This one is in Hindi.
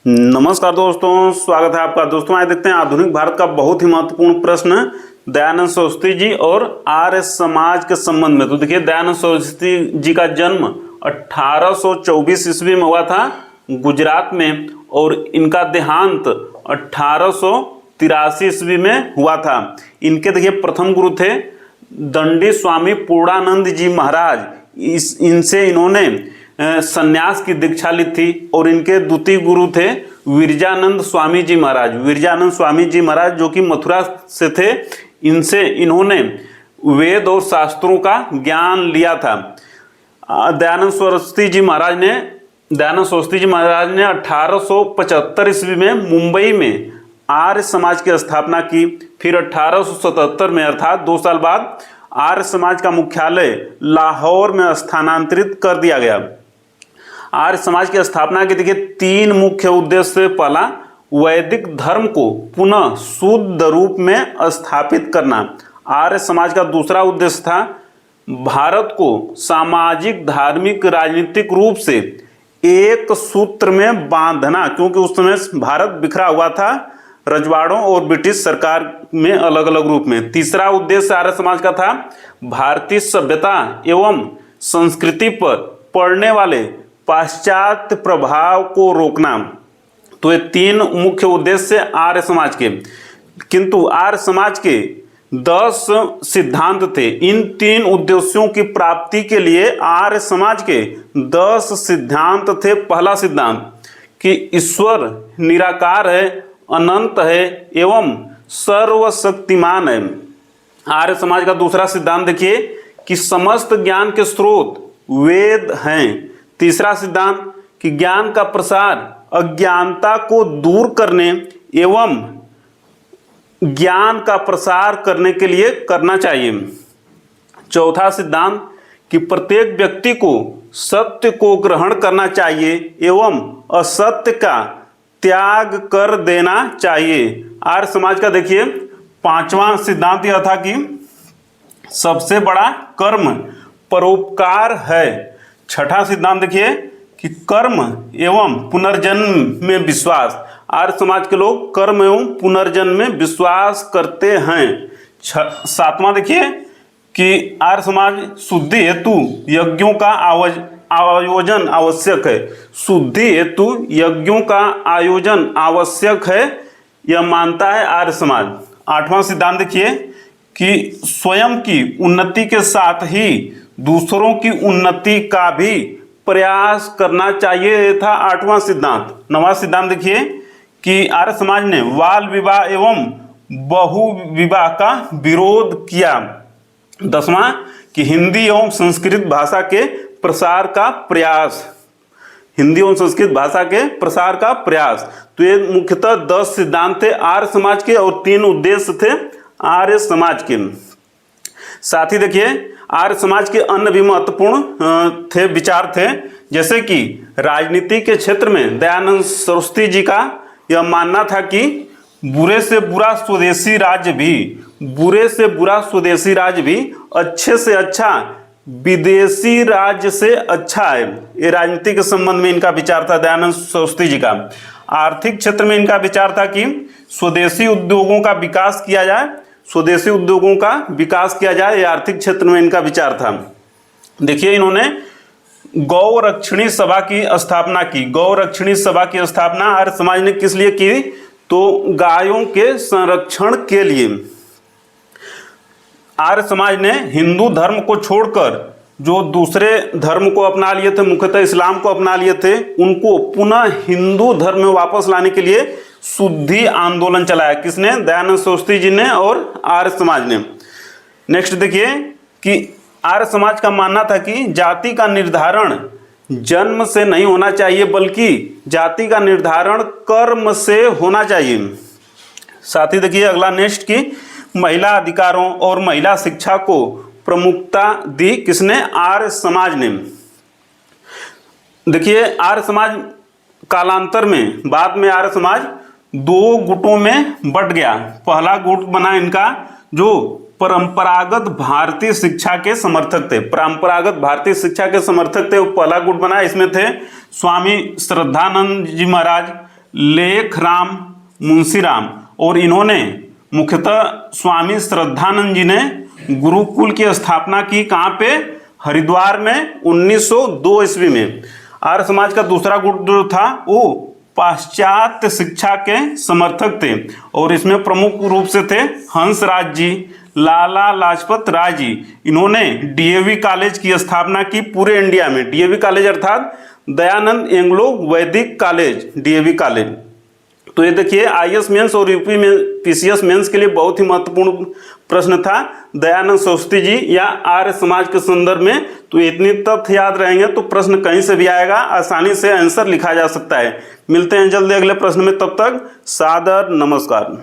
नमस्कार दोस्तों, स्वागत है आपका। दोस्तों आइए देखते हैं आधुनिक भारत का बहुत ही महत्वपूर्ण प्रश्न दयानंद सरस्वती जी और आर्य समाज के संबंध में। तो देखिए, दयानंद सरस्वती जी का जन्म 1824 ईस्वी में हुआ था गुजरात में, और इनका देहांत 1883 ईस्वी में हुआ था। इनके देखिए प्रथम गुरु थे दंडी स्वामी पूर्णानंद जी महाराज। इनसे इन्होंने संन्यास की दीक्षा ली थी। और इनके द्वितीय गुरु थे विरजानंद स्वामी जी महाराज। विरजानंद स्वामी जी महाराज जो कि मथुरा से थे, इनसे इन्होंने वेद और शास्त्रों का ज्ञान लिया था। दयानंद सरस्वती जी महाराज ने 1875 ईस्वी में मुंबई में आर्य समाज की स्थापना की। फिर 1877 में अर्थात 2 साल बाद आर्य समाज का मुख्यालय लाहौर में स्थानांतरित कर दिया गया। आर्य समाज की स्थापना के देखिए 3 मुख्य उद्देश्य। पहला, वैदिक धर्म को पुनः शुद्ध रूप में स्थापित करना। आर्य समाज का दूसरा उद्देश्य था भारत को सामाजिक, धार्मिक, राजनीतिक रूप से एक सूत्र में बांधना, क्योंकि उस समय भारत बिखरा हुआ था रजवाड़ों और ब्रिटिश सरकार में अलग अलग रूप में। तीसरा उद्देश्य आर्य समाज का था भारतीय सभ्यता एवं संस्कृति पर पड़ने वाले पाश्चात्य प्रभाव को रोकना। तो ये 3 मुख्य उद्देश्य आर्य समाज के। किंतु आर्य समाज के 10 सिद्धांत थे। इन 3 उद्देश्यों की प्राप्ति के लिए आर्य समाज के 10 सिद्धांत थे। पहला सिद्धांत कि ईश्वर निराकार है, अनंत है एवं सर्वशक्तिमान है। आर्य समाज का दूसरा सिद्धांत देखिए कि समस्त ज्ञान के स्रोत वेद हैं। तीसरा सिद्धांत कि ज्ञान का प्रसार अज्ञानता को दूर करने एवं ज्ञान का प्रसार करने के लिए करना चाहिए। चौथा सिद्धांत कि प्रत्येक व्यक्ति को सत्य को ग्रहण करना चाहिए एवं असत्य का त्याग कर देना चाहिए। आर्य समाज का देखिए 5वां सिद्धांत यह था कि सबसे बड़ा कर्म परोपकार है। छठा सिद्धांत देखिए कि कर्म एवं पुनर्जन्म में विश्वास। आर्य समाज के लोग कर्म एवं पुनर्जन्म में विश्वास करते हैं। 7वां देखिए कि आर्य समाज शुद्धि हेतु यज्ञों का आयोजन आवश्यक है। शुद्धि हेतु यज्ञों का आयोजन आवश्यक है, यह मानता है आर्य समाज। 8वां सिद्धांत देखिए कि स्वयं की उन्नति के साथ ही दूसरों की उन्नति का भी प्रयास करना चाहिए था 8वां सिद्धांत। 9वां सिद्धांत देखिए कि आर्य समाज ने बाल विवाह एवं बहु विवाह का विरोध किया। 10वां कि हिंदी एवं संस्कृत भाषा के प्रसार का प्रयास। हिंदी एवं संस्कृत भाषा के प्रसार का प्रयास। तो ये मुख्यतः 10 सिद्धांत थे आर्य समाज के और 3 उद्देश्य थे आर्य समाज के। साथ ही देखिए आर्य समाज के अन्य भी महत्वपूर्ण विचार थे, जैसे कि राजनीति के क्षेत्र में दयानंद सरस्वती जी का यह मानना था कि बुरे से बुरा स्वदेशी राज्य भी अच्छे से अच्छा विदेशी राज्य से अच्छा है। ये राजनीति के संबंध में इनका विचार था दयानंद सरस्वती जी का। आर्थिक क्षेत्र में इनका विचार था कि स्वदेशी उद्योगों का विकास किया जाए, ये आर्थिक क्षेत्र में इनका विचार था। देखिए इन्होंने गौरक्षणी सभा की स्थापना की। गौरक्षणी सभा की स्थापना आर्य समाज ने किस लिए की? तो गायों के संरक्षण के लिए। आर्य समाज ने हिंदू धर्म को छोड़कर जो दूसरे धर्म को अपना लिए थे, मुख्यतः इस्लाम को अपना लिए थे, उनको पुनः हिंदू धर्म में वापस लाने के लिए शुद्धि आंदोलन चलाया। किसने? दयानंद सरस्वती जी ने और आर्य समाज ने। नेक्स्ट देखिए कि आर्य समाज का मानना था कि जाति का निर्धारण जन्म से नहीं होना चाहिए, बल्कि जाति का निर्धारण कर्म से होना चाहिए। साथ ही देखिए अगला नेक्स्ट की महिला अधिकारों और महिला शिक्षा को प्रमुखता दी। किसने? आर्य समाज ने। देखिए आर्य समाज कालांतर में, बाद में आर्य समाज 2 गुटों में बट गया। पहला गुट बना इनका जो परंपरागत भारतीय शिक्षा के समर्थक थे। परंपरागत भारतीय शिक्षा के समर्थक थे, वो पहला गुट बना। इसमें थे स्वामी श्रद्धानंद जी महाराज, लेखराम मुंशीराम, और इन्होंने मुख्यतः स्वामी श्रद्धानंद जी ने गुरुकुल की स्थापना की। कहाँ पे? हरिद्वार में 1902 ईस्वी में। आर्य समाज का दूसरा गुट जो था वो पाश्चात्य शिक्षा के समर्थक थे, और इसमें प्रमुख रूप से थे हंसराज जी, लाला लाजपत राय जी। इन्होंने डीएवी कॉलेज की स्थापना की पूरे इंडिया में। डीएवी कॉलेज अर्थात दयानंद एंग्लो वैदिक कॉलेज, डीएवी कॉलेज। तो ये देखिए आईएएस मेंस और यूपी में पीसीएस मेंस के लिए बहुत ही महत्वपूर्ण प्रश्न था दयानंद सरस्वती जी या आर्य समाज के संदर्भ में। तो इतनी तथ्य याद रहेंगे तो प्रश्न कहीं से भी आएगा, आसानी से आंसर लिखा जा सकता है। मिलते हैं जल्दी अगले प्रश्न में, तब तक सादर नमस्कार।